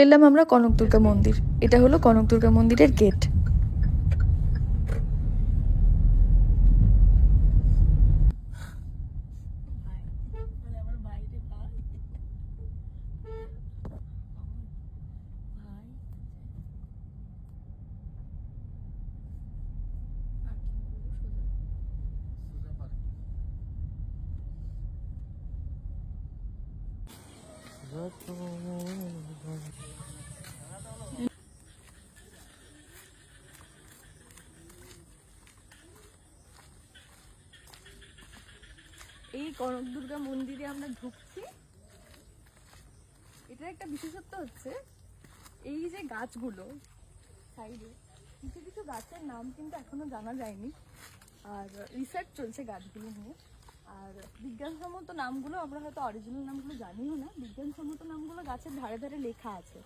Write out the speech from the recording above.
এলাম আমরা কনক দুর্গা মন্দির। এটা হলো কনক দুর্গা মন্দিরের গেট। এই কনক দুর্গা মন্দিরে আমরা ঢুকছি। এটার একটা বিশেষত্ব হচ্ছে এই যে গাছগুলো সাইডে, কিছু কিছু গাছের নাম কিন্তু এখনো জানা যায়নি, আর রিসার্চ চলছে গাছগুলো নিয়ে। আর বিজ্ঞানসম্মত নামগুলো আমরা হয়তো অরিজিনাল নামগুলো জানিও না, বিজ্ঞানসম্মত নামগুলো গাছের ধারে ধারে লেখা আছে।